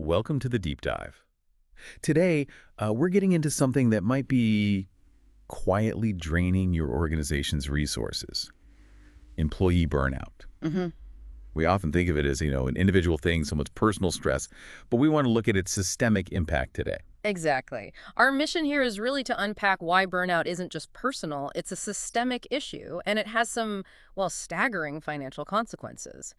Welcome to the deep dive. Today, we're getting into something that might be quietly draining your organization's resources: employee burnout. hmm We often think of it as, an individual thing, someone's personal stress, but we want to look at its systemic impact today. Exactly. Our mission here is really to unpack why burnout isn't just personal, it's a systemic issue, and it has some, well, staggering financial consequences,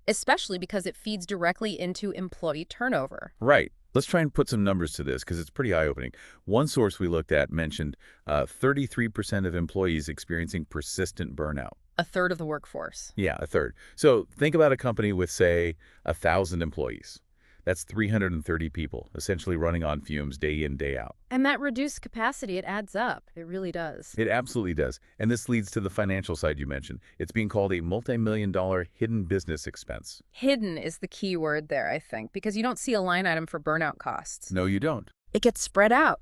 especially because it feeds directly into employee turnover. Right. Let's try and put some numbers to this because it's pretty eye-opening. One source we looked at mentioned 33% of employees experiencing persistent burnout. A third of the workforce. Yeah, a third. So think about a company with, say, 1,000 employees. That's 330 people, essentially running on fumes day in, day out. And that reduced capacity, it adds up. It really does. It absolutely does. And this leads to the financial side you mentioned. It's being called a multi-million-dollar hidden business expense. Hidden is the key word there, I think, because you don't see a line item for burnout costs. No, you don't. It gets spread out.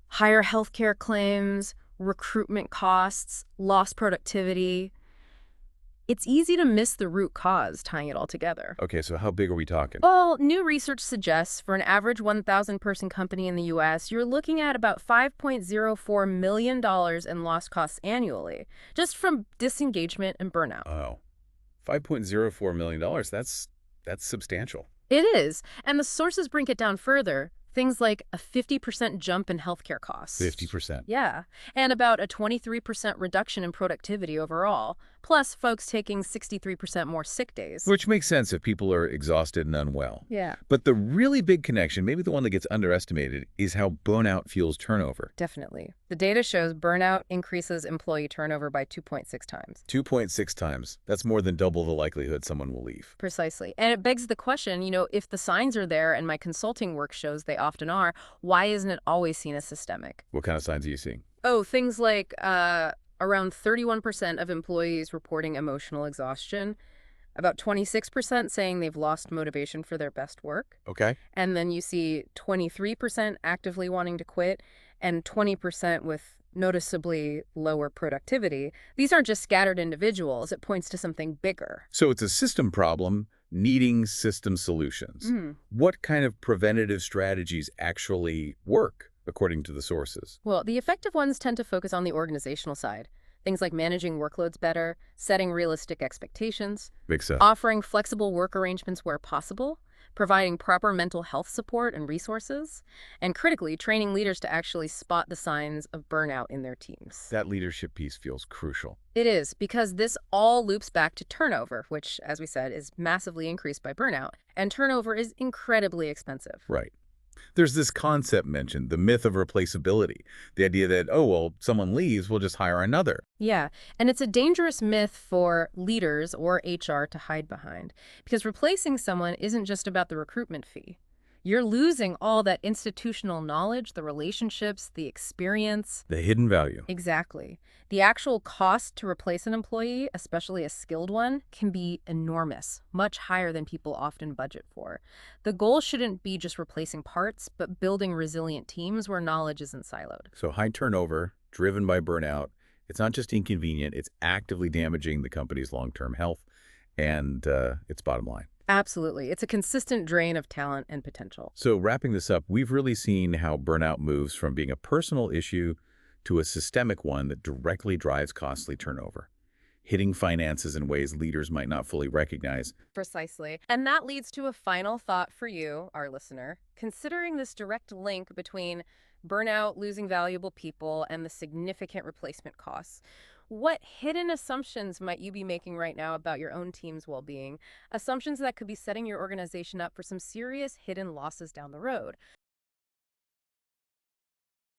Higher healthcare claims, recruitment costs, lost productivity. It's easy to miss the root cause tying it all together. Okay, so how big are we talking? Well, new research suggests for an average 1,000-person company in the U.S., you're looking at about $5.04 million in lost costs annually, just from disengagement and burnout. Oh, $5.04 million. That's substantial. It is, and the sources break it down further. Things like a 50% jump in healthcare costs. 50%. Yeah, and about a 23% reduction in productivity overall, plus folks taking 63% more sick days. Which makes sense if people are exhausted and unwell. Yeah, But the really big connection, maybe the one that gets underestimated, is how burnout fuels turnover. definitely. The data shows burnout increases employee turnover by 2.6 times. 2.6 times. That's more than double the likelihood someone will leave. Precisely. And it begs the question, if the signs are there and my consulting work shows they often are, why isn't it always seen as systemic? What kind of signs are you seeing? Oh, things like around 31% of employees reporting emotional exhaustion, about 26% saying they've lost motivation for their best work, Okay. and then you see 23% actively wanting to quit, and 20% with noticeably lower productivity. These aren't just scattered individuals. It points to something bigger. So it's a system problem needing system solutions. What kind of preventative strategies actually work, according to the sources? Well, the effective ones tend to focus on the organizational side. Things like managing workloads better, setting realistic expectations, Big stuff. offering flexible work arrangements where possible, providing proper mental health support and resources, and critically, training leaders to actually spot the signs of burnout in their teams. That leadership piece feels crucial. It is, because this all loops back to turnover, which, as we said, is massively increased by burnout, and turnover is incredibly expensive. Right. There's this concept mentioned, the myth of replaceability. The idea that, oh, well, someone leaves, we'll just hire another. Yeah, and it's a dangerous myth for leaders or HR to hide behind, because replacing someone isn't just about the recruitment fee. You're losing all that institutional knowledge, the relationships, the experience. The hidden value. Exactly. The actual cost to replace an employee, especially a skilled one, can be enormous, much higher than people often budget for. The goal shouldn't be just replacing parts, but building resilient teams where knowledge isn't siloed. So high turnover, driven by burnout, it's not just inconvenient, it's actively damaging the company's long-term health and its bottom line. Absolutely. It's a consistent drain of talent and potential. So wrapping this up, we've really seen how burnout moves from being a personal issue to a systemic one that directly drives costly turnover, hitting finances in ways leaders might not fully recognize. Precisely. And that leads to a final thought for you, our listener. Considering this direct link between burnout, losing valuable people, and the significant replacement costs, what hidden assumptions might you be making right now about your own team's well-being? Assumptions that could be setting your organization up for some serious hidden losses down the road.